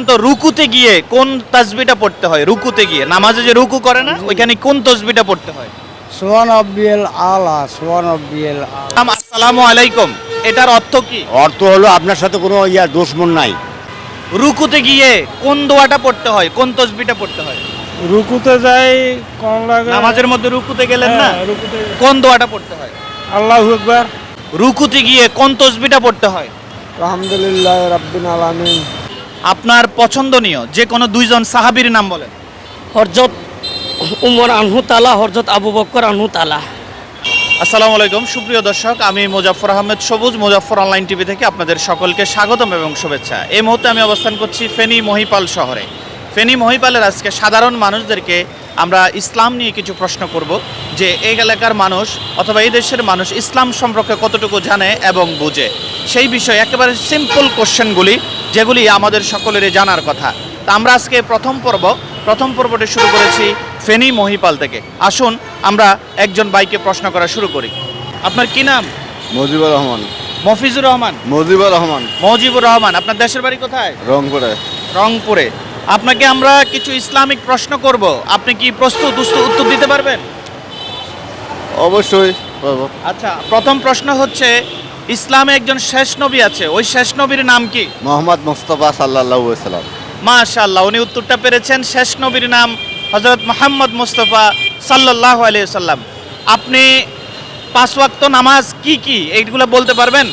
তো রুকুতে গিয়ে কোন তাসবিহটা পড়তে হয়? রুকুতে গিয়ে নামাজে যে রুকু করে না, ওইখানে কোন তাসবিহটা পড়তে হয়? সুবহান রাব্বিয়াল আলা, সুবহান রাব্বিয়াল আলা। আসসালামু আলাইকুম, এটার অর্থ কি? অর্থ হলো আপনার সাথে কোনো দুশ্মন নাই। রুকুতে গিয়ে কোন দোয়াটা পড়তে হয়, কোন তাসবিহটা পড়তে হয়? রুকুতে যাই কোন লাগে? নামাজের মধ্যে রুকুতে গেলেন না, হ্যাঁ, রুকুতে কোন দোয়াটা পড়তে হয়? আল্লাহু আকবার। রুকুতে গিয়ে কোন তাসবিহটা পড়তে হয়? আলহামদুলিল্লাহ রাব্বিল আলামিন। আপনার পছন্দনীয় যে কোনো দুইজন সাহাবীর নাম বলেন। হরজত উমর আনহু তালা, হরজত আবু বকর আনহু তালা। আসসালামু আলাইকুম সুপ্রিয় দর্শক, আমি মোজাফফর আহমেদ সবুজ, মোজাফফর অনলাইন টিভি থেকে আপনাদের সকলকে স্বাগতম এবং শুভেচ্ছা। এই মুহূর্তে আমি অবস্থান করছি ফেনী মহিপাল শহরে। ফেনী মহিপালের আজকে সাধারণ মানুষদেরকে আমরা ইসলাম নিয়ে কিছু প্রশ্ন করব, যে এই এলাকার মানুষ অথবা এই দেশের মানুষ ইসলাম সম্পর্কে কতটুকু জানে এবং বুঝে, সেই বিষয়ে একেবারে সিম্পল কোশ্চেনগুলি যেগুলি আমাদের সকলেরই জানার কথা। তা আমরা আজকে প্রথম পর্বটি শুরু করেছি ফেনী মহিপাল থেকে। আসুন আমরা একজন ভাইকে প্রশ্ন করা শুরু করি। আপনার কি নাম? মুজিবুর রহমান। মফিজুর রহমান। মুজিবুর রহমান। মজিবুর রহমান। আপনার দেশের বাড়ি কোথায়? রংপুরে। রংপুরে। আপনাকে আমরা কিছু ইসলামিক প্রশ্ন করব, আপনি কি প্রস্তুত উত্তর দিতে পারবেন? অবশ্যই পাবো। আচ্ছা, প্রথম প্রশ্ন হচ্ছে, ইসলামে একজন শেষ নবী আছে, ওই শেষ নবীর নাম কি? মোহাম্মদ মুস্তাফা সাল্লাল্লাহু আলাইহি সাল্লাম। মাশাআল্লাহ, উনি উত্তরটা পেরেছেন। শেষ নবীর নাম হযরত মুহাম্মদ মুস্তাফা সাল্লাল্লাহু আলাইহি সাল্লাম। আপনি পাঁচ ওয়াক্ত নামাজ কি কি এইগুলো বলতে পারবেন?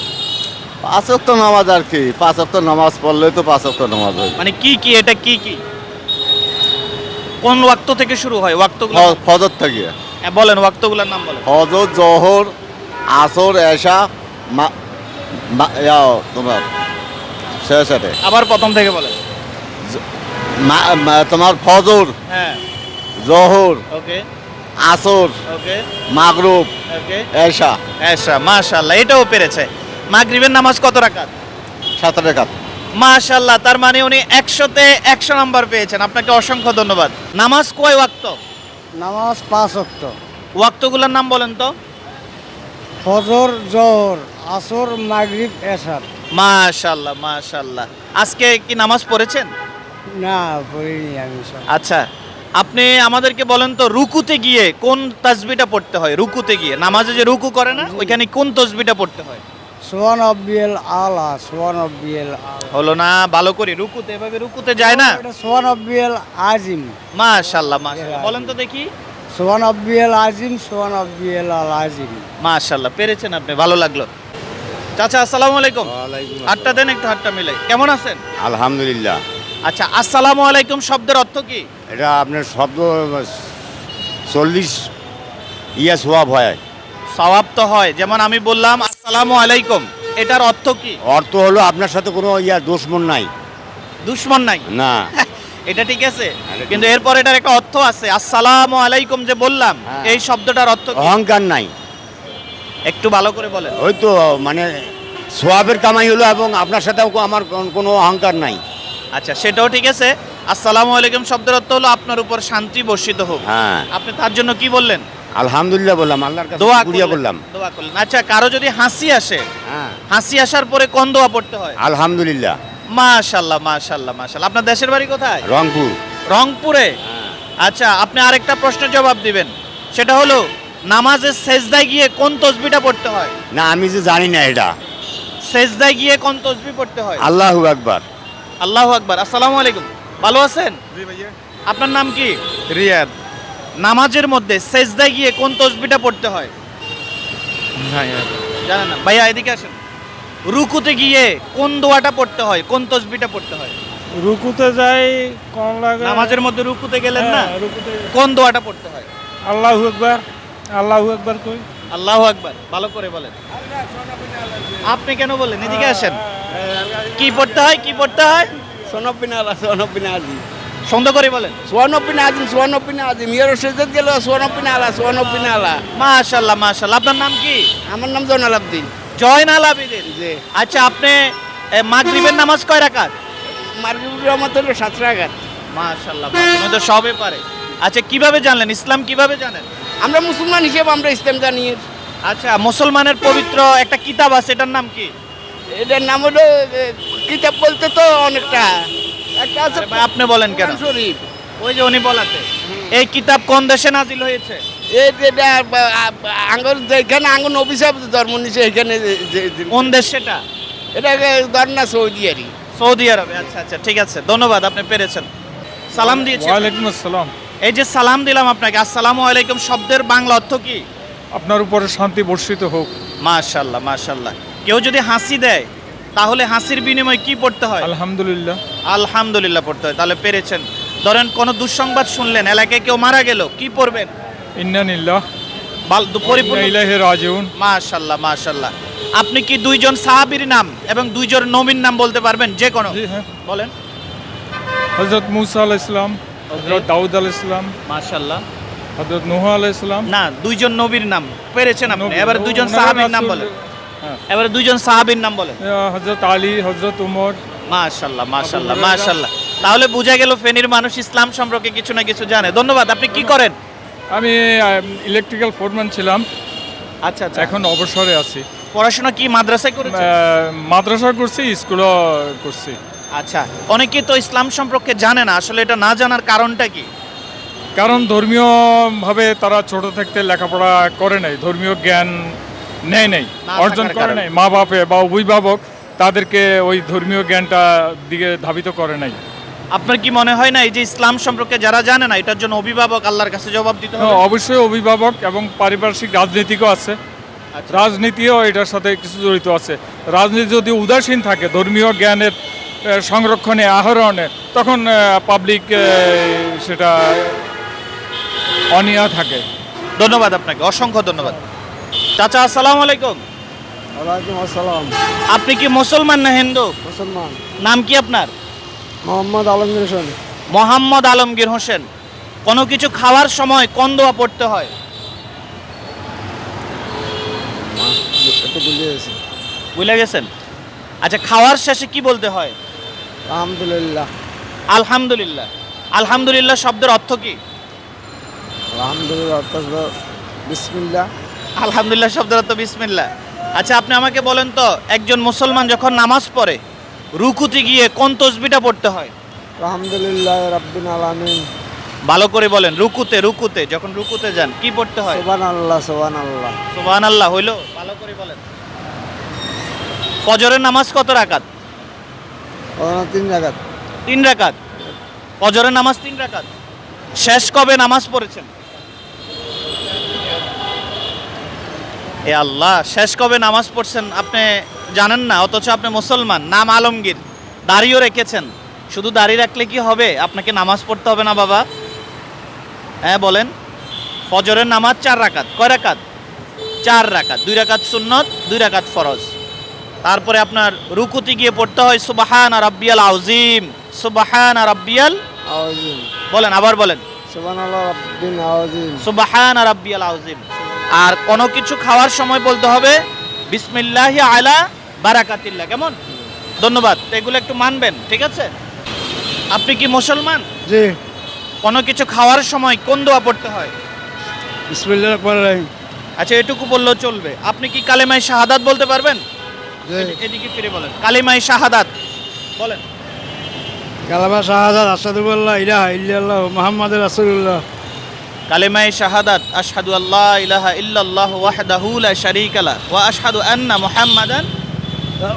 পাঁচ ওয়াক্ত নামাজ আর কি, পাঁচ ওয়াক্ত নামাজ পড়লেই তো পাঁচ ওয়াক্ত নামাজ হয়। মানে কি কি, এটা কি কি, কোন ওয়াক্ত থেকে শুরু হয় ওয়াক্তগুলো? ফজর থেকে হ্যাঁ, বলেন ওয়াক্তগুলোর নাম বলেন। ফজর, জোহর, আসর, এশা, তোমার শেষে আবার প্রথম থেকে বলেন। তোমার ফজর, হ্যাঁ, জোহর, ওকে আসর, ওকে মাগরিব, ওকে। এশা। আচ্ছা, মাশাআল্লাহ, এটাও পেরেছে। মাগরিবের নামাজ কত রাকাত? 7 রাকাত। মাশাআল্লাহ, তার মানে উনি 100-তে 100 নাম্বার পেয়েছেন। আপনাকে অসংখ্য ধন্যবাদ। নামাজ কয় ওয়াক্ত? নামাজ 5 ওয়াক্ত। ওয়াক্তগুলোর নাম বলেন তো। ফজর, জোহর, আসর, মাগরিব, এশা। মাশাআল্লাহ মাশাআল্লাহ। আজকে কি নামাজ পড়েছেন? না, পড়িনি আমি সব। আচ্ছা, আপনি আমাদেরকে বলেন তো, রুকুতে গিয়ে কোন তাসবিহটা পড়তে হয়? রুকুতে গিয়ে নামাজে যে রুকু করে না, ওইখানে কোন তাসবিহটা পড়তে হয়? সুবহান রাব্বিয়াল আলা, সুবহান রাব্বিয়াল আলা। হলো না, ভালো করে। রুকুতে এভাবে রুকুতে যায় না। এটা সুবহান রাব্বিয়াল আজিম। মাশাআল্লাহ মাশাআল্লাহ, বলেন তো দেখি। সুবহান রাব্বিয়াল আজিম, সুবহান রাব্বিয়াল আজিম। মাশাআল্লাহ, পেরেছেন আপনি, ভালো লাগলো। চাচা আসসালামু আলাইকুম। হাতটা দেন একটু, হাতটা মিলাই। কেমন আছেন? আলহামদুলিল্লাহ। আচ্ছা, আসসালামু আলাইকুম শব্দের অর্থ কি? এটা আপনার শব্দ 40 সোয়াব হয়। সওয়াব তো হয়, যেমন আমি বললাম আসসালামু আলাইকুম, এটার অর্থ কি? অর্থ হলো আপনার সাথে কোনো দুশ্মন নাই। দুশমন নাই। না। এটা ঠিক আছে, কিন্তু এরপর এটার একটা অর্থ আছে। আসসালামু আলাইকুম যে বললাম, হ্যাঁ। এই শব্দটার অর্থ কি? অহংকার নাই। একটু ভালো করে বলেন। ওই তো মানে সোয়াবের কামাই হলো, এবং আপনার সাথেও আমার কোনো অহংকার নাই। আচ্ছা, সেটাও ঠিক আছে। আসসালামু আলাইকুম শব্দের অর্থ হলো আপনার উপর শান্তি বর্ষিত হোক। হ্যাঁ, আপনি তার জন্য কি বললেন? আলহামদুলিল্লাহ বললাম, আল্লাহর কাছে দোয়া শুকরিয়া করলেন, বললাম। দোয়া করলেন। আচ্ছা, কারো যদি হাসি আসে, হ্যাঁ, হাসি আসার পরে কোন দোয়া পড়তে হয়? আলহামদুলিল্লাহ। মাশাআল্লাহ মাশাআল্লাহ মাশাআল্লাহ। আপনার দেশের বাড়ি কোথায়? রংপুর। রংপুরে। আচ্ছা, আপনি আরেকটা প্রশ্নের জবাব দিবেন, সেটা হলো নামাজের সেজদায় গিয়ে কোন তাসবিহটা পড়তে হয়? না, আমি যে জানি না এটা। সেজদায় গিয়ে কোন তাসবিহ পড়তে হয়? আল্লাহু আকবার। আল্লাহু আকবার। আসসালামু আলাইকুম, ভালো আছেন? জি ভাইয়া। আপনার নাম কি? রিয়াদ। নামাজের মধ্যে সেজদায় গিয়ে কোন তাসবিহটা পড়তে হয়? জানেন না? ভাইয়া এদিকে আসেন। রুকুতে গিয়ে কোন দোয়াটা পড়তে হয়, কোন তাসবিহটা পড়তে হয়? রুকুতে যাই কোন লাগে? নামাজের মধ্যে রুকুতে গেলেন না, হ্যাঁ, রুকুতে কোন দোয়াটা পড়তে হয়? আল্লাহু আকবার। আল্লাহু আকবার কই? আল্লাহু আকবার, ভালো করে বলেন। আপনি কেন বললেন? এদিকে আসেন। কি পড়তে হয়, কি পড়তে হয়? সোনবিন আলা, সোনবিন আজিম, সুন্দর করে বলেন। সোনবিন আজিম, সোনবিন আজিম। ইয়ার সেজত গেল সোনবিন আলা, সোনবিন আলা। মাশাআল্লাহ মাশাআল্লাহ। আপনার নাম কি? আমার নাম জয়নাল আব্দিন। জয়নাল আবেদিন। জি। আচ্ছা, আপনি মাগরিবের নামাজ কয় রাকাত? মাগরিবের রহমত হলো 7 রাকাত। মাশাআল্লাহ, আপনি তো সবে পারে। আচ্ছা, কিভাবে জানলেন ইসলাম, কিভাবে জানেন? আমরা মুসলমান হিসেবে আমরা ইসলাম জানি। আচ্ছা, মুসলমানের পবিত্র একটা কিতাব আছে, এটার নাম কি? এটার নাম হলো কিতাব বলতে তো অনেকটা, একটা আছে আরে ভাই, আপনি বলেন কেন? কোরআন শরীফ। ওই যে উনি বলাতে এই কিতাব কোন দেশে নাজিল হয়েছে? এটা আঙ্গুর যেখানে আঙ্গুর নবী সাহেব জন্ম নিছে এখানে কোন দেশ সেটা? এটাকে ধর না সৌদি আরবি। সৌদি আরবে। আচ্ছা আচ্ছা, ঠিক আছে, ধন্যবাদ, আপনি পেরেছেন। সালাম দিয়েছেন। ওয়ালাইকুম আসসালাম। এই যে সালাম দিলাম আপনাকে, আসসালামু আলাইকুম শব্দের বাংলা অর্থ কি? আপনার উপরে শান্তি বর্ষিত হোক। মাশাআল্লাহ মাশাআল্লাহ। কেউ যদি হাসি দেয় তাহলে হাসির বিনিময়ে কি পড়তে হয়? আলহামদুলিল্লাহ। আলহামদুলিল্লাহ পড়তে হয়। তাহলে পেরেছেন। ধরেন কোন দুঃসংবাদ শুনলেন, এলাকায় কেউ মারা গেল, কি পড়বেন? ইন্নানিল্লাহ পরিপূর্ণ। ইলাইহি রাজিউন। মাশাআল্লাহ মাশাআল্লাহ। আপনি কি দুইজন সাহাবীর নাম এবং দুইজন নবীর নাম বলতে পারবেন? যে কোনো জি হ্যাঁ। বলেন। হযরত মুসা আলাইহিস সালাম, হযরত দাউদ আলাইহিস সালাম, মাশাআল্লাহ। হযরত নূহ আলাইহিস সালাম। না, দুইজন নবীর নাম পেরেছেন আপনি। নবী। এবার দুইজন ওনারা সাহাবীর নাম রাসূল। বলেন। হ্যাঁ। এবারে দুইজন সাহাবীর নাম বলেন। হযরত আলী, হযরত উমর। মাশাআল্লাহ মাশাআল্লাহ আবু হুরায়রা। মাশাআল্লাহ। তাহলে বোঝা গেল ফেনীর মানুষ ইসলাম সম্পর্কে কিছু না কিছু জানে। ধন্যবাদ। আপনি কি করেন? আমি ইলেকট্রিক্যাল ফোরম্যান ছিলাম, আচ্ছা আচ্ছা। এখন অবসরে আছি। পড়াশোনা কি মাদ্রাসায় করেছেন? মাদ্রাসা করছি, স্কুলও করছি। আচ্ছা। অনেকে তো ইসলাম সম্পর্কে জানে না, আসলে এটা না জানার কারণটা কি? কারণ ধর্মীয়ভাবে তারা ছোট থাকতে লেখাপড়া করে নাই, ধর্মীয় জ্ঞান নেয় নাই, না অর্জন থাকার করে কারণে। নাই। মা বাপে বা অভিভাবক তাদেরকে ওই ধর্মীয় জ্ঞানটা দিকে ধাবিত করে নাই। আপনার কি মনে হয় না এই যে ইসলাম সম্পর্কে যারা জানে না, এটার জন্য অভিভাবক আল্লাহর কাছে জবাব দিতে হবে? অবশ্যই অভিভাবক এবং পারিপার্শ্বিক রাজনীতিকও আছে, আচ্ছা। রাজনীতিও এটার সাথে কিছু জড়িত আছে। রাজনীতি যদি উদাসীন থাকে ধর্মীয় জ্ঞানের সংরক্ষণে, আহরণে, তখন পাবলিক সেটা অনীহা থাকে। ধন্যবাদ আপনাকে, অসংখ্য ধন্যবাদ। চাচা আসসালামু আলাইকুম। ওয়ালাইকুম আসসালাম। আপনি কি মুসলমান না হিন্দু? মুসলমান। নাম কি আপনার? মোহাম্মদ আলমগীর হোসেন। মোহাম্মদ আলমগীর হোসেন। কোনো কিছু খাওয়ার সময় কোন দোয়া পড়তে হয়? একটু ভুলে গেছি। ভুলে গেছেন? আচ্ছা, খাওয়ার শেষে কি বলতে হয়? আলহামদুলিল্লাহ। আলহামদুলিল্লাহ। আলহামদুলিল্লাহ শব্দের অর্থ কি? আলহামদুলিল্লাহ অর্থ হলো বিসমিল্লাহ। আলহামদুলিল্লাহ শব্দের অর্থ বিসমিল্লাহ। আচ্ছা, আপনি আমাকে বলেন তো, একজন মুসলমান যখন নামাজ পড়ে রুকুতে গিয়ে কোন তসবিটা পড়তে হয়? আলহামদুলিল্লাহ রাব্বিল আলামিন। ভালো করে বলেন। রুকুতে যখন রুকুতে যান কি পড়তে হয়? সুবহানাল্লাহ সুবহানাল্লাহ। সুবহানাল্লাহ হইলো? ভালো করে বলেন। ফজরের নামাজ কত রাকাত? 3 রাকাত। 3 রাকাত। ফজরের নামাজ 3 রাকাত। শেষ কবে নামাজ পড়েছেন? এ আল্লাহ, শেষ কবে নামাজ পড়ছেন আপনি জানেন না, অথচ আপনি মুসলমান, নাম আলমগীর, দাড়িও রেখেছেন। শুধু দাড়ি রাখলে কি হবে? আপনাকে নামাজ পড়তে হবে না বাবা? হ্যাঁ বলেন। ফজরের নামাজ 4 রাকাত। কয় রাকাত? 4 রাকাত। 2 রাকাত সুন্নত, 2 রাকাত ফরজ। তারপরে আপনার রুকুতে গিয়ে পড়তে হয় সুবহান রাব্বিয়াল আযীম। সুবহান রাব্বিয়াল আযীম। বলেন, আবার বলেন। সুবহানাল্লাহ রাব্বিল আযীম। সুবহান রাব্বিয়াল আযীম। আর কোনো কিছু খাওয়ার সময় বলতে হবে বিসমিল্লাহি আলা বারাকাতিল্লাহ। কেমন? ধন্যবাদ। তো এগুলো একটু মানবেন, ঠিক আছে? আপনি কি মুসলমান? জি। কোনো কিছু খাওয়ার সময় কোন দোয়া পড়তে হয়? বিসমিল্লাহির রহমানির রহিম। আচ্ছা, এটুকু বললেও চলবে। আপনি কি কালেমায়ে শাহাদাত বলতে পারবেন? জি। এদিকে ফিরে বলেন। কালেমায়ে শাহাদাত বলেন। কালেমা শাহাদাত আশহাদু আল্লা ইলাহা ইল্লাল্লাহ মুহাম্মাদুর রাসূলুল্লাহ। কালেমায়ে শাহাদাত আশহাদু আল্লা ইলাহা ইল্লাল্লাহ ওয়াহদাহু লা শারীকা লাহু ওয়া আশহাদু আন্না মুহাম্মাদান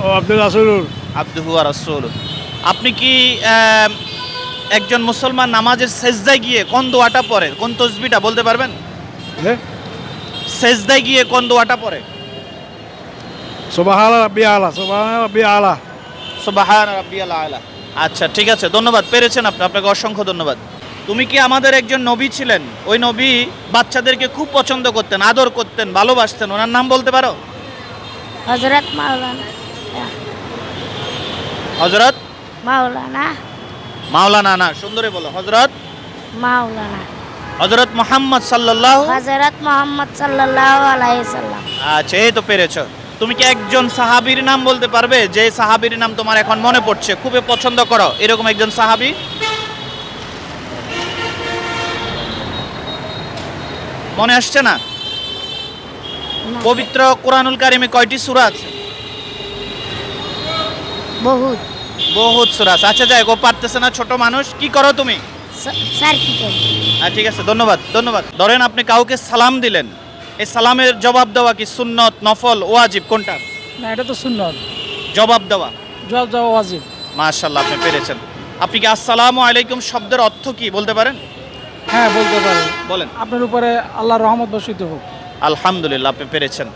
ও আব্দুর রাসূল। আবদুহু ওয়া রাসূলুহু। আপনি কি একজন মুসলমান নামাজের সেজদায় গিয়ে কোন দোয়াটা পড়ে, কোন তসবিহটা বলতে পারবেন? হ্যাঁ। সেজদায় গিয়ে কোন দোয়াটা পড়ে? সুবহান রাব্বিল আলা। সুবহান রাব্বিল আলা। সুবহান রাব্বিয়াল আলা। আচ্ছা, ঠিক আছে, ধন্যবাদ। পেরেছেন আপনি, আপনাকে অসংখ্য ধন্যবাদ। তুমি কি আমাদের একজন নবী ছিলেন? ওই নবী বাচ্চাদেরকে খুব পছন্দ করতেন, আদর করতেন, ভালোবাসতেন, ওনার নাম বলতে পারো? হযরত মাওলানা। হযরত মাওলানা। মাওলানা না, সুন্দরে বলো। হযরত মাওলানা। হযরত মুহাম্মদ সাল্লাল্লাহু। হযরত মুহাম্মদ সাল্লাল্লাহু আলাইহি সাল্লাম। আচ্ছা, এই তো পেরেছো। তুমি কি একজন সাহাবীর নাম বলতে পারবে, যে সাহাবীর নাম তোমার এখন মনে পড়ছে, খুবই পছন্দ করো এরকম একজন সাহাবী? মনে আসছে না? পবিত্র কোরআনুল কারিমে কয়টি সূরা আছে? বহুত। বহুত সূরা আছে। আচ্ছা যাই, ও পারতেছে না, ছোট মানুষ। কি করো তুমি? স্যার কি করি? ঠিক আছে, ধন্যবাদ ধন্যবাদ। ধরেন আপনি কাউকে সালাম দিলেন, এই সালামের জবাব দেওয়া কি সুন্নত, নফল, ওয়াজিব, কোনটা? না, এটা তো সুন্নত। জবাব দেওয়া। জবাব দেওয়া ওয়াজিব। মাশাআল্লাহ, আপনি পেরেছেন। আপনি কি আসসালামু আলাইকুম শব্দের অর্থ কি বলতে পারেন? হ্যাঁ, বলতে পারি। বলেন। আপনার উপরে আল্লাহর রহমত বর্ষিত হোক। আলহামদুলিল্লাহ, আপনি পেরেছেন।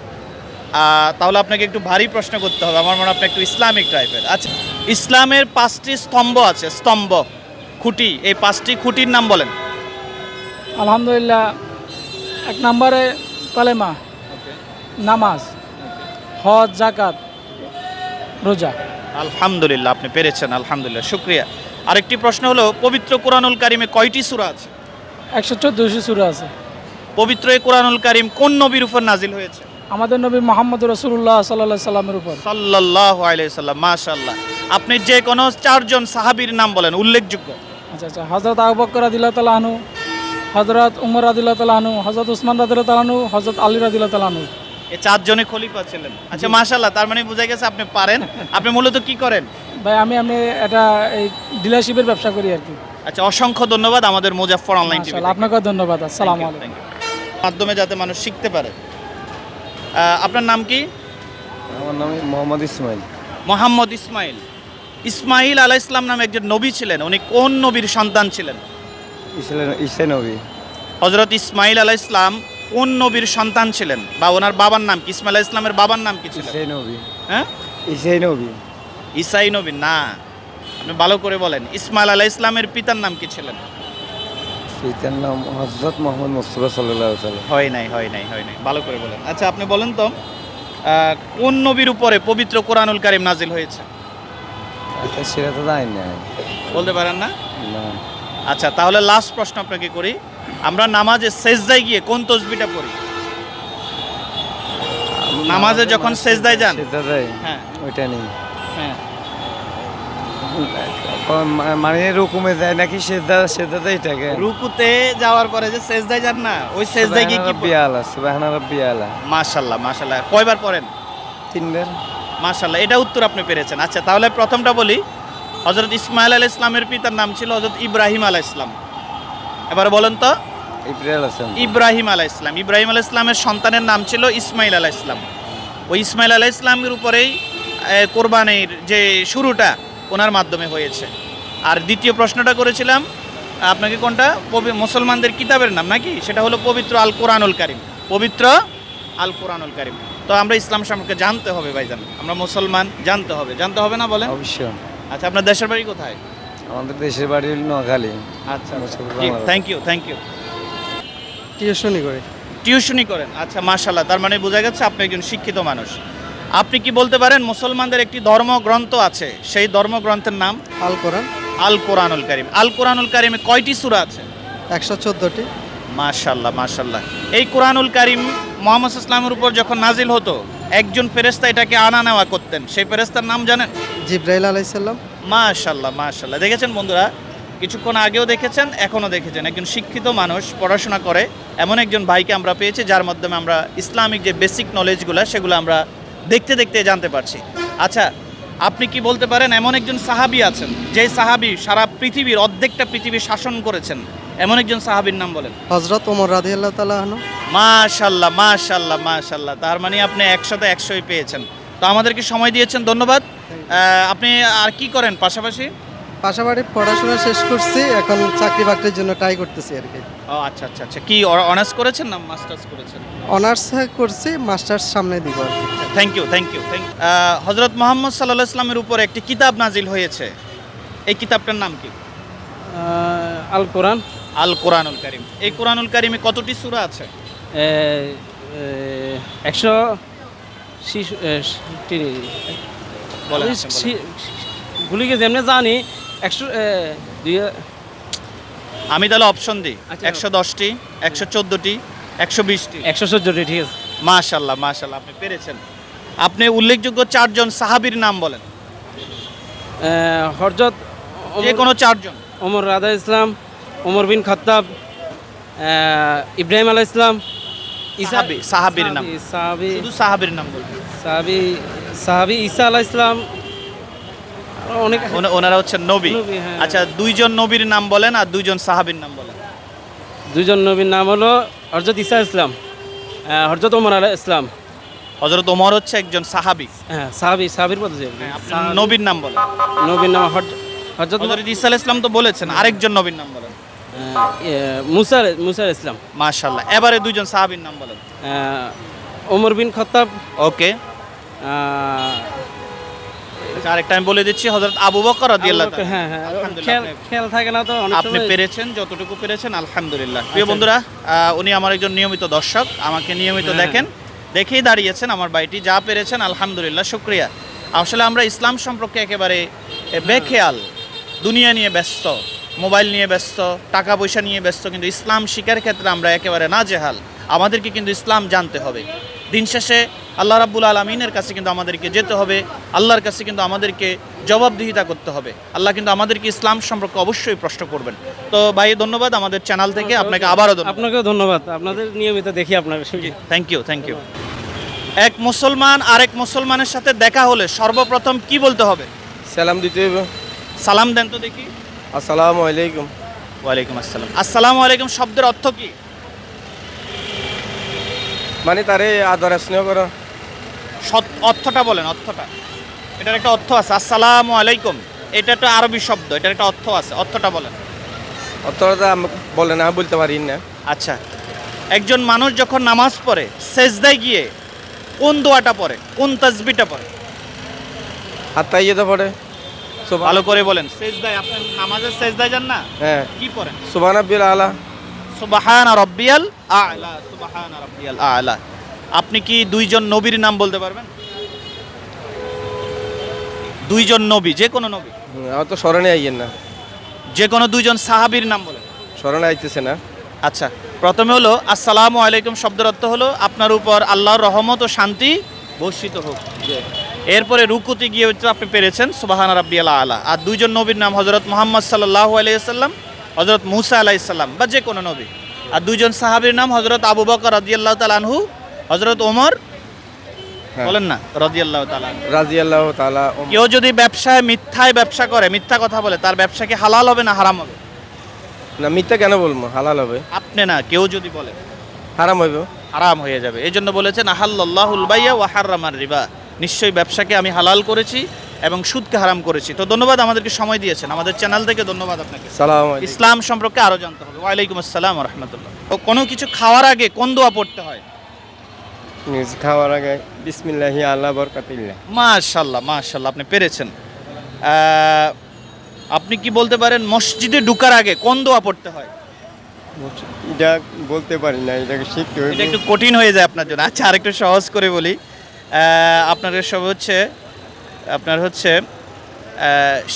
তাহলে আপনাকে একটু ভারী প্রশ্ন করতে হবে, আমার মনে হয় আপনি একটু ইসলামিক টাইপের। আচ্ছা, ইসলামের 5টি স্তম্ভ আছে, স্তম্ভ, খুঁটি, এই 5টি খুঁটির নাম বলেন। আলহামদুলিল্লাহ, 1 নম্বরে কালেমা, নামাজ, হজ, জাকাত, রোজা। আলহামদুলিল্লাহ, আপনি পেরেছেন, আলহামদুলিল্লাহ, শুক্রিয়া। আরেকটি প্রশ্ন হলো, পবিত্র কোরআনুল কারিমে কয়টি সূরা আছে? 114 সূরা আছে। পবিত্র এই কোরআনুল কারিম কোন নবীর উপর নাজিল হয়েছে? আমাদের নবী মুহাম্মদ রাসূলুল্লাহ সাল্লাল্লাহু আলাইহি সাল্লামের উপর। সাল্লাল্লাহু আলাইহি সাল্লাম। মাশাআল্লাহ, আপনি যে কোনো 4 জন সাহাবীর নাম বলেন উল্লেখযোগ্য। আচ্ছা, হযরত আবু বকর রাদিয়াল্লাহু তাআলা আনহু, হযরত উমর রাদিয়াল্লাহু তাআলা আনহু, হযরত উসমান রাদিয়াল্লাহু তাআলা আনহু, হযরত আলী রাদিয়াল্লাহু তাআলা আনহু। এই 4 জনে খলিফা ছিলেন। আচ্ছা মাশাআল্লাহ, তার মানে বোঝা গেছে আপনি পারেন। আপনি মূলত কি করেন? ভাই, আমি এটা এই ডিলারশিপের ব্যবসা করি আর কি। আচ্ছা, অসংখ্য ধন্যবাদ আমাদের মুজাফফর অনলাইন টিভি। মাশাআল্লাহ, আপনাকেও ধন্যবাদ। আসসালামু আলাইকুম। মাধ্যমে যাতে মানুষ শিখতে পারে। আপনার নাম কি? আমার নাম মোহাম্মদ ইসমাইল। মোহাম্মদ ইসমাইল। ইসমাইল আলাইহিস সালাম নামে একজন নবী ছিলেন, উনি কোন নবীর সন্তান ছিলেন? ঈসা নবী। হযরত ইসমাইল আলাইহিস সালাম কোন নবীর সন্তান ছিলেন, বা ওনার বাবার নাম কি? ইসমাইল আলাইহিস সালামের বাবার নাম কি ছিল? ঈসা নবী। হ্যাঁ, ঈসা নবী। ঈসাই নবী না, আপনি ভালো করে বলেন। ইসমাইল আলাইহিস সালামের পিতার নাম কি ছিলেন? পিতার নাম হযরত মুহাম্মদ মুস্তাফা সাল্লাল্লাহু আলাইহি ওয়াসাল্লাম। হয় নাই, ভালো করে বলেন। আচ্ছা, আপনি বলেন তো, কোন নবীর উপরে পবিত্র কোরআনুল কারীম নাজিল হয়েছে? আচ্ছা, সেটা তো জানি না। বলতে পারেন না? না। আচ্ছা, তাহলে লাস্ট প্রশ্ন আপনাকে করি। আমরা নামাজে সেজদায় গিয়ে কোন তসবিহটা পড়ি? নামাজে যখন সেজদায় যান। সেজদায়? হ্যাঁ ওইটা নেই। হ্যাঁ, মানে রুকুমে যায় নাকি সেজদাতে এটাকে? রুকুতে যাওয়ার পরে যে সেজদায় যান না, ওই সেজদায় গিয়ে কি পড়েন? আলা সুবহানা রাব্বি আলা। মাশাআল্লাহ মাশাআল্লাহ, কয়বার পড়েন? 3 বার। মাশাআল্লাহ, এটা উত্তর আপনি পেরেছেন। আচ্ছা, তাহলে প্রথমটা বলি। হযরত ইসমাইল আলাইহিস সালামের পিতার নাম ছিল হযরত ইব্রাহিম আলাইহিস সালাম। এবার বলেন তো, ইব্রাহিম আলাইহিস সালাম। ইব্রাহিম আলাইহিস সালামের সন্তানের নাম ছিল ইসমাইল আলাইহিস সালাম। ওই ইসমাইল আলাইহিস সালামের উপরেই কোরবানির যে শুরুটা ওনার মাধ্যমে হয়েছে। আর দ্বিতীয় প্রশ্নটা করেছিলাম আপনাকে কোনটা, মুসলমানদের কিতাবের নাম নাকি, সেটা হলো পবিত্র আল কোরআনুল কারীম। পবিত্র আল কোরআনুল কারীম। তো আমরা ইসলাম সম্পর্কে জানতে হবে ভাইজান, আমরা মুসলমান, জানতে হবে না বলেন? অবশ্যই। আচ্ছা, আপনার দেশের বাড়ি কোথায়? আমাদের দেশের বাড়ি হল নোয়াখালী। আচ্ছা, থ্যাংক ইউ। টিউশনি করেন। আচ্ছা মাশাআল্লাহ, তার মানে বোঝা গেছে আপনি একজন শিক্ষিত মানুষ। আপনি কি বলতে পারেন মুসলমানদের একটি ধর্মগ্রন্থ আছে, সেই ধর্মগ্রন্থের নাম? আল কোরআন। আল কোরআনুল কারীম। আল কোরআনুল কারীমে কয়টি সূরা আছে? 114টি। মাশাআল্লাহ। এই কোরআনুল কারীম মুহাম্মদ ইসলামের উপর যখন নাজিল হতো, একজন ফেরেশতা এটাকে আনা নেওয়া করতেন, সেই ফেরেশতার নাম জানেন? জিবরাইল আলাইহিস সালাম। মাশাআল্লাহ। দেখেছেন বন্ধুরা, কিছুক্ষণ আগেও দেখেছেন, এখনও দেখেছেন, একজন শিক্ষিত মানুষ পড়াশোনা করে এমন একজন ভাইকে আমরা পেয়েছি, যার মাধ্যমে আমরা ইসলামিক যে বেসিক নলেজগুলো সেগুলো আমরা দেখতে জানতে পারছি। আচ্ছা, আপনি কি বলতে পারেন এমন একজন সাহাবী আছেন, যে সাহাবী সারা পৃথিবীর অর্ধেকটা পৃথিবী শাসন করেছেন, এমন একজন সাহাবীর নাম বলেন? হযরত ওমর রাদিয়াল্লাহু তাআলা আনহু। মাশাআল্লাহ, তার মানে আপনি 100তে 100ই পেয়েছেন। তো আমাদেরকে সময় দিয়েছেন, ধন্যবাদ। আপনি আর কি করেন পাশাপাশি? পড়াশোনা শেষ করছি, এখন চাকরি বাকরির জন্য ট্রাই করতেছি আর কি। ও আচ্ছা। কি অনার্স করেছেন না মাস্টার্স করেছেন? অনার্স করছি, মাস্টার্স সামনে দিব আর কি। Thank you. হযরত মুহাম্মদ সাল্লাল্লাহু আলাইহি ওয়াসাল্লামের উপর একটি কিতাব নাজিল হয়েছে, এই কিতাবটার নাম কি? আল কোরআন। আল কোরআনুল কারীম। এই কোরআনুল কারীমে কতটি সূরা আছে? 160টি। বলেন। ভুলে গেছি, এমনি জানি 100। আমি তাহলে অপশন দিই। আচ্ছা। 110টি, 114টি, 120টি। 114টি, ঠিক আছে। মাশাআল্লাহ, আপনি পেরেছেন। আপনি উল্লেখযোগ্য 4 জন সাহাবীর নাম বলেন। হযরত যে কোনো 4 জন। ওমর রাদিয়াল্লাহু ইসলাম, ওমর বিন খাত্তাব, ইব্রাহিম আলাইহিস সালাম, সাহাবীর নাম, শুধু সাহাবীর নাম বলবেন। সাহাবী ঈসা আলাইহিস সালাম, অনেক ওনারা হচ্ছেন নবী। নবী, হ্যাঁ। আচ্ছা, দুইজন নবীর নাম বলেন আর দুইজন সাহাবীর নাম বলেন। দুজন নবীর নাম হলো হযরত ঈসা ইসলাম, হযরত ওমর আলাইহিস ইসলাম। হযরত ওমর হচ্ছে একজন সাহাবী। হ্যাঁ, সাহাবীর পদ্ধতি। আপনি নবীর নাম বলেন। নবীর নাম হযরত হযরত ঈসা আলাইহিস সালাম তো বলেছেন, আরেকজন নবীর নাম বলেন। মুসা আলাইহিস ইসলাম। মাশাআল্লাহ। এবারে দুইজন সাহাবীর নাম বলেন। ওমর বিন খাত্তাব। ওকে। আচ্ছা, আরেকটা আমি বলে দিচ্ছি, হযরত আবু বকর রাদিয়াল্লাহু তাআলা। হ্যাঁ হ্যাঁ, আলহামদুলিল্লাহ, খেয়াল থাকে না তো অনেক আপনি সময়। পেরেছেন, যতটুকু পেরেছেন আলহামদুলিল্লাহ। প্রিয় বন্ধুরা, উনি আমার একজন নিয়মিত দর্শক, আমাকে নিয়মিত হ্যাঁ। দেখেন, দেখেই দাঁড়িয়েছেন আমার ভাইটি, যা পেরেছেন আলহামদুলিল্লাহ, শুকরিয়া। আসলে আমরা ইসলাম সম্পর্কে একেবারে বেখেয়াল, দুনিয়া নিয়ে ব্যস্ত, মোবাইল নিয়ে ব্যস্ত, টাকা পয়সা নিয়ে ব্যস্ত, কিন্তু ইসলাম শিকার ক্ষেত্রে আমরা একেবারে নাজেহাল। আমাদেরকে কিন্তু ইসলাম জানতে হবে। দিন শেষে আল্লাহ রাব্বুল আলামিনের কাছে কিন্তু আমাদেরকে যেতে হবে, আল্লাহর কাছে কিন্তু আমাদেরকে জবাবদিহিতা করতে হবে। আল্লাহ কিন্তু আমাদেরকে ইসলাম সম্পর্কে অবশ্যই প্রশ্ন করবেন। তো ভাই, ধন্যবাদ আমাদের চ্যানেল থেকে, আপনাকে আবারও ধন্যবাদ। আপনাকেও ধন্যবাদ, আপনাদের নিয়মিত দেখি আপনার। Thank you, thank you. এক মুসলমান আরেক মুসলমানের সাথে দেখা হলে সর্বপ্রথম কি বলতে হবে? সালাম দিতে হবে। সালাম দেন তো দেখি। আসসালামু আলাইকুম। ওয়ালাইকুম আসসালাম। আসসালামু আলাইকুম শব্দের অর্থ কি? মানে তারে আদর স্নেহ করো। অর্থটা বলেন, অর্থটা। এটার একটা অর্থ আছে, আসসালামু আলাইকুম, এটা একটা আরবি শব্দ, এটার একটা অর্থ আছে, অর্থটা বলেন। অতটা বলে না, বলতে পারি না। আচ্ছা, একজন মানুষ যখন নামাজ পড়ে সেজদায় গিয়ে কোন দোয়াটা পড়ে, কোন তাসবিহটা পড়ে? হাতটা ইয়ে তো পড়ে। ভালো করে বলেন। সেজদায়, আপনার নামাজের সেজদায় যান না, হ্যাঁ, কি পড়েন? সুবহান রাব্বিল আলা। সুবহানা রাব্বিয়াল আ'লা, সুবহানা রাব্বিয়াল আ'লা। আপনি কি দুইজন নবীর নাম বলতে পারবেন? দুইজন নবী, যে কোনো নবী, আমার তো স্মরণে আইয়েন না, যে কোনো দুইজন সাহাবীর নাম বলেন। স্মরণে আইতেছে না। আচ্ছা, প্রথমে হলো আসসালামু আলাইকুম শব্দের অর্থ হলো আপনার উপর আল্লাহর রহমত ও শান্তি বর্ষিত হোক। এরপরে রুকুতে গিয়ে হচ্ছে আপনি পেরেছেন সুবহানা রাব্বিয়াল আ'লা। আর দুইজন নবীর নাম হযরত মুহাম্মদ সাল্লাল্লাহু আলাইহি সাল্লাম, হযরত মূসা আলাইহিস সালাম, বা যে কোনো নবী। আর দুইজন সাহাবীর নাম হযরত আবু বকর রাদিয়াল্লাহু তাআলা আনহু, হযরত ওমর, বলেন না, রাদিয়াল্লাহু তাআলা আনহু। রাদিয়াল্লাহু তাআলা। কেউ যদি ব্যবসায় মিথ্যায় ব্যবসা করে, মিথ্যা কথা বলে, তার ব্যবসা কি হালাল হবে না হারাম হবে? না, মিথ্যা কেন বলবো? হালাল হবে। আপনি না, কেউ যদি বলে হারাম হইব। হারাম হয়ে যাবে। এই জন্য বলেছেন আহাল্লাহুল বাইয়া ওয়া হাররামার রিবা, নিশ্চয়ই ব্যবসাকে আমি হালাল করেছি এবং সুদকে হারাম করেছি। তো ধন্যবাদ, আমাদেরকে সময় দিয়েছেন, আমাদের চ্যানেল থেকে ধন্যবাদ আপনাকে। সালাম আলাইকুম। ইসলাম সম্পর্কে আরো জানতে হবে। ওয়ালাইকুম আসসালাম ওয়া রাহমাতুল্লাহ। তো কোনো কিছু খাওয়ার আগে কোন দোয়া পড়তে হয়? নিজ খাওয়ার আগে বিসমিল্লাহি আলা বরকাতিল্লাহ। মাশাআল্লাহ, মাশাআল্লাহ, আপনি পেরেছেন। আপনি কি বলতে পারেন মসজিদে ঢোকার আগে কোন দোয়া পড়তে হয়? এটা বলতে পারি না, এটাকে শিখতে এটা একটু কঠিন হয়ে যায় আপনার জন্য। আচ্ছা, আরেকটু সহজ করে বলি। আপনাদের সব হচ্ছে, আপনার হচ্ছে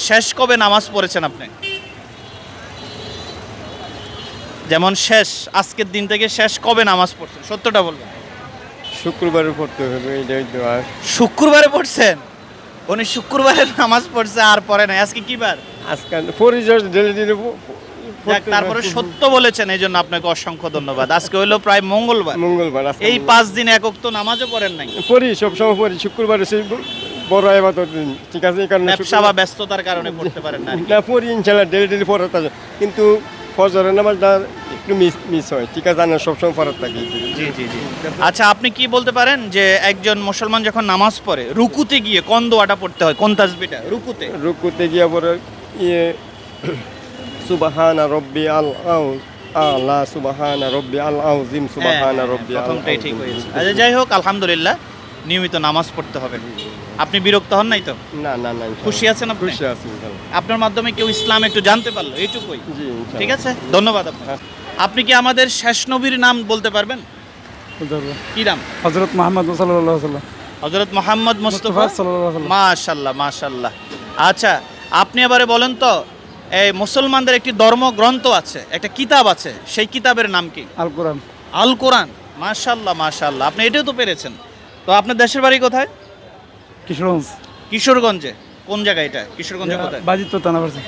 শেষ কবে নামাজ পড়েছেন আপনি? যেমন শেষ, আজকের দিন থেকে শেষ কবে নামাজ পড়ছেন, সত্যটা বলবেন। শুক্রবারে পড়তে হবে, এটাই দোয়া। শুক্রবারে পড়ছেন? উনি শুক্রবারে নামাজ পড়ছে আর পড়ে নাই। আজকে কি বার? আজকাল পরিচয় ডেলি দিলে যাক, তারপরে সত্য বলেছেন, এই জন্য আপনাকে অসংখ্য ধন্যবাদ। আজকে হলো প্রায় মঙ্গলবার, মঙ্গলবার। এই 5 দিন একক তো নামাজও পড়েন নাই। পড়ি, সবসময় পড়ি। শুক্রবারে সেই বড় ইবাদত দিন, ঠিক আছে? এই কারণে ব্যবসা বা ব্যস্ততার কারণে পড়তে পারেন না আর কি। না, পড়ি ইনশাল্লাহ, ডেলি পড়া থাকে, কিন্তু ফজরের নামাজটা একটু মিস হয়, ঠিক আছে? না, সবসময় পড়া থাকি। জি জি জি। আচ্ছা, আপনি কি বলতে পারেন যে একজন মুসলমান যখন নামাজ পড়ে রুকুতে গিয়ে কোন দোয়াটা পড়তে হয়, কোন তাসবিহটা রুকুতে? রুকুতে গিয়ে পরে ইয়ে সুবহানা রব্বি আল আলা, সুবহানা রব্বি আল আযীম, সুবহানা রব্বি আল প্রথমটাই ঠিক হয়েছে। আচ্ছা, যাই হোক, আলহামদুলিল্লাহ, নিয়মিত নামাজ পড়তে হবে। আপনি বিরক্ত হন নাই তো? না না না, খুশি আছেন আপনি? খুশি আছি ইনশাআল্লাহ। আপনার মাধ্যমে কেউ ইসলাম একটু জানতে পারলো, এইটুকুই। জি ইনশাআল্লাহ। ঠিক আছে, ধন্যবাদ আপনাকে। আপনি কি আমাদের শেষ নবীর নাম বলতে পারবেন? কি নাম? হযরত মুহাম্মদ সাল্লাল্লাহু আলাইহি ওয়াসাল্লাম। হযরত মুহাম্মদ মুস্তাফা সাল্লাল্লাহু আলাইহি ওয়াসাল্লাম। মাশাআল্লাহ, মাশাআল্লাহ। আচ্ছা, আপনি এবারে বলেন তো, এই মুসলমানদের একটি ধর্মগ্রন্থ আছে, একটা কিতাব আছে, সেই কিতাবের নাম কি? আল কোরআন। আল কোরআন। মাশাআল্লাহ, মাশাআল্লাহ, আপনি এটাও তো পেরেছেন। তো আপনার দেশের বাড়ি কোথায়? কিশোরগঞ্জ। কিশোরগঞ্জে। কোন জায়গায় এটা? কিশোরগঞ্জে কোথায়? বাজিতপুর থানা পারছে।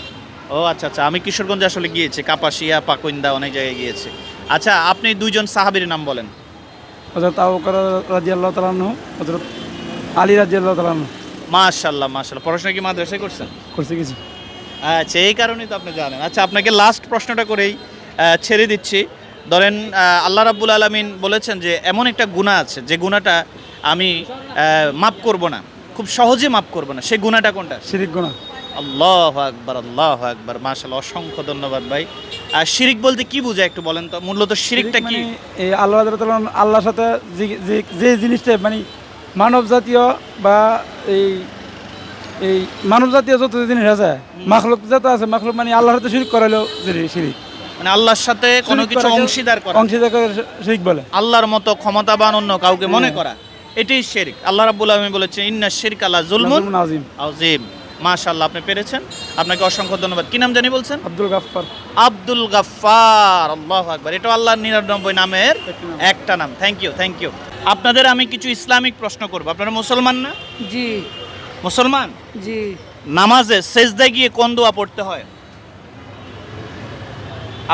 ও আচ্ছা আচ্ছা, আমি কিশোরগঞ্জে আসলে গিয়েছি, কাপাসিয়া, পাকুইন্দা, অনেক জায়গায় গিয়েছি। আচ্ছা, আপনি দুইজন সাহাবীর নাম বলেন। হযরত আবু বকর রাদিয়াল্লাহু তাআলা আনহু, হযরত আলী রাদিয়াল্লাহু তাআলা আনহু। মাশাআল্লাহ মাশাআল্লাহ। পড়াশোনা কি মাদ্রাসায় করছেন? করছে কিছু। আচ্ছা, এই কারণেই তো আপনি জানেন। আচ্ছা, আপনাকে লাস্ট প্রশ্নটা করেই ছেড়ে দিচ্ছি। ধরেন আল্লাহ রাব্বুল আলামিন বলেছেন যে এমন একটা গুনাহ আছে যে গুনাহটা আমি মাফ করব না, খুব সহজে মাফ করব না, সেই গুনাহটা কোনটা? শিরিক গুনাহ। আল্লাহু আকবার, আল্লাহু আকবার, মাশাআল্লাহ, অসংখ্য ধন্যবাদ ভাই। আর শিরিক বলতে কি বোঝায় একটু বলেন তো, মূলত শিরিকটা কি? এই আল্লাহর সাথে যে জিনিসটা মানে মানব জাতীয় বা এই এই মানব জাতীয় যত জিনিস আছে, মাখলুক যত আছে, মাখলুক মানে আল্লাহর সাথে শিরিক করাইলো শিরিক। মানে আল্লাহর সাথে কোনো কিছু অংশীদার করা, অংশীদার করে শিরিক বলে। আল্লাহর মতো ক্ষমতাবান অন্য কাউকে মনে করা, এটাই শিরক। আল্লাহ রাব্বুল আলামিন বলেছেন ইন্না শিরকা লা যুলমুন আযীম। আযীম। মাশাআল্লাহ, আপনি পেরেছেন। আপনাকে অসংখ্য ধন্যবাদ। কি নাম জানি বলছেন? আব্দুল গাফফার। আব্দুল গাফফার। আল্লাহু আকবার। এটা আল্লাহর 99 নামের একটা নাম। Thank you, thank you. আপনাদের আমি কিছু ইসলামিক প্রশ্ন করব। আপনারা মুসলমান না? জি মুসলমান। জি। নামাজে সেজদায় গিয়ে কোন দোয়া পড়তে হয়?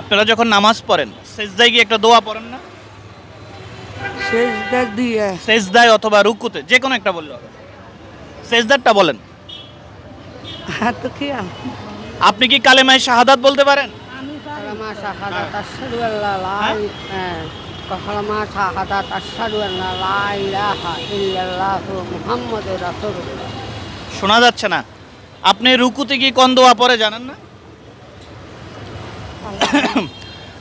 আপনারা যখন নামাজ পড়েন সেজদায় গিয়ে একটা দোয়া পড়েন না? সেজদা দিয়ে সেজদায় অথবা রুকুতে, যে কোনো একটা বললে হবে। সেজদারটা বলেন। তো কি আপনি কি কালেমায়ে শাহাদাত বলতে পারেন? কালামা শাহাদাত আশহাদু আল্লা লা কালামা শাহাদাত আশহাদু আল্লা লা ইলাহা ইল্লাল্লাহু মুহাম্মাদুর রাসূলুল্লাহ। শোনা যাচ্ছে না। আপনি রুকুতে গিয়ে কোন দোয়া পড়ে জানেন না?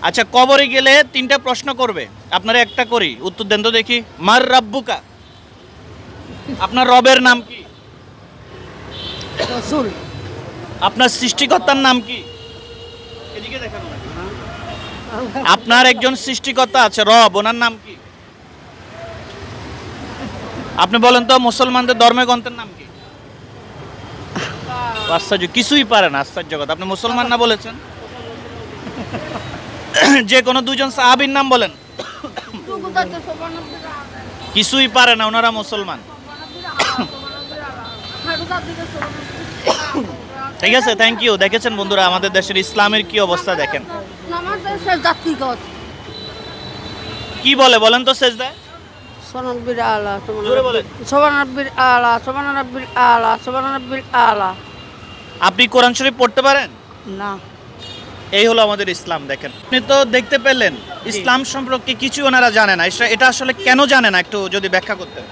আচ্ছা, কবরে গেলে 3টা প্রশ্ন করবে, আপনারা একটা করি, উত্তর দেন তো দেখি। মার রাব্বুকা, আপনার রবের নাম কি? রাসূল। আপনার সৃষ্টিকর্তার নাম কি? এদিকে দেখেন না। আপনার একজন সৃষ্টিকর্তা আছে, রব, ওনার নাম কি? আপনি বলেন তো মুসলমানদের ধর্মগ্রন্থের নাম কি? আশ্চর্য, কিছুই পারেন, আশ্চর্য কথা। আপনি মুসলমান না বলেছেন? যে কোনো দুজন সাহাবীর নাম বলেন। কিছুই পারে না, ওনারা মুসলমান। ঠিক আছে, থ্যাংক ইউ। দেখেছেন বন্ধুরা, আমাদের দেশের ইসলামের কি অবস্থা দেখেন। কি বলে বলেন তো সেজদায়? সুবহানাল্লাহিল আলা, জোরে বলেন। সুবহানাল্লাহিল আলা, সুবহানাল্লাহিল আলা, সুবহানাল্লাহিল আলা। আপনি কোরআন শরীফ পড়তে পারেন? না। এই হলো আমাদের ইসলাম। দেখেন, আপনি তো দেখতে পেলেন ইসলাম সম্পর্কে কিছু ওনারা জানে না। এটা আসলে কেন জানে না, একটু যদি ব্যাখ্যা করতেন।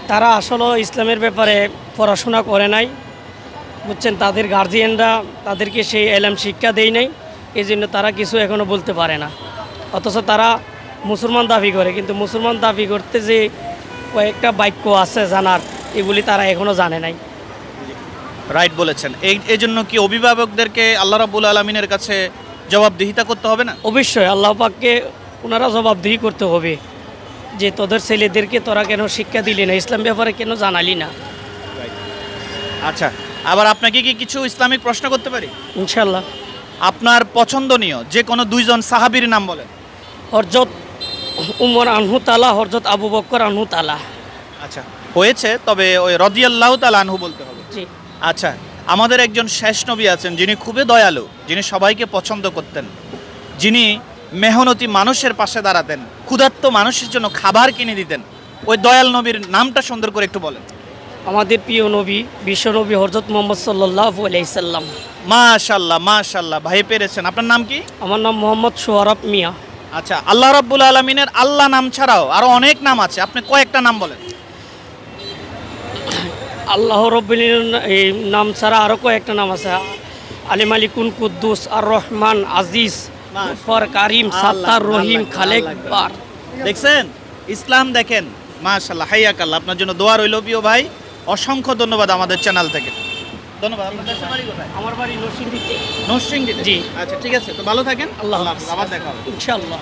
তারা আসলে ইসলামের ব্যাপারে পড়াশোনা করে নাই, বুঝছেন। তাদের গার্জিয়ানরা তাদেরকে সেই এলম শিক্ষা দেয় নাই, এই জন্য তারা কিছু এখনও বলতে পারে না। অথচ তারা মুসলমান দাবি করে, কিন্তু মুসলমান দাবি করতে যে কয়েকটা বাক্য আছে জানার, এগুলি তারা এখনও জানে নাই। রাইট বলেছেন। এই জন্য কি অভিভাবকদেরকে আল্লাহ রাব্বুল আলামিনের কাছে জবাবদিহিতা করতে হবে না? অবশ্যই আল্লাহ পাককে ওনারা জবাবদিহি করতে হবে যে তোদের ছেলেদেরকে তোরা কেন শিক্ষা দিলি না, ইসলাম ব্যাপারে কেন জানালি না। আচ্ছা, আবার আপনাকে কি কিছু ইসলামিক প্রশ্ন করতে পারি? ইনশাল্লাহ। আপনার পছন্দনীয় যে কোনো 2জন সাহাবীর নাম বলেন। হযরত উমর আনহু তালা, হযরত আবু বকর আনহু তালা। আচ্ছা, হয়েছে, তবে ওই রাদিয়াল্লাহু তাআলা আনহু বলতে হবে। জি। আচ্ছা, আমাদের একজন শেষ নবী আছেন যিনি খুবই দয়ালু, যিনি সবাইকে পছন্দ করতেন, যিনি মেহনতি মানুষের পাশে দাঁড়াতেন, ক্ষুধার্ত মানুষের জন্য খাবার কিনে দিতেন। ওই দয়াল নবীর নামটা সুন্দর করে একটু বলেন। আমাদের প্রিয় নবী, বিশ্ব নবী হযরত মুহাম্মদ সাল্লাল্লাহু আলাইহি সাল্লাম। মাশাআল্লাহ মাশাআল্লাহ, ভাই পেরেছেন। আপনার নাম কি? আমার নাম মোহাম্মদ সোহরাব মিয়া। আচ্ছা, আল্লাহ রাব্বুল আলামিনের আল্লাহ নাম ছাড়াও আরো অনেক নাম আছে, আপনি কয়েকটা নাম বলেন। আল্লাহ রব্বুল এই নাম ছাড়া আরও কয়েকটা নাম আছে। আলী মালিকুন, কুদ্দুস, আর রহমান, আজিজ, গফফার, কারিম, সাত্তার, রহিম, খালেক, বার। দেখছেন ইসলাম, দেখেন মাশাআল্লাহ, হাইয়াকাল্লাহ। আপনার জন্য দোয়া রইল প্রিয় ভাই, অসংখ্য ধন্যবাদ আমাদের চ্যানেল থেকে। ধন্যবাদ। আপনার দেশের বাড়ি কোথায়? আমার বাড়ি নরসিংদীতে। নরসিংদীতে? জি। আচ্ছা, ঠিক আছে, তো ভালো থাকেন। আল্লাহ হাফেজ। আবার দেখা হবে ইনশাআল্লাহ।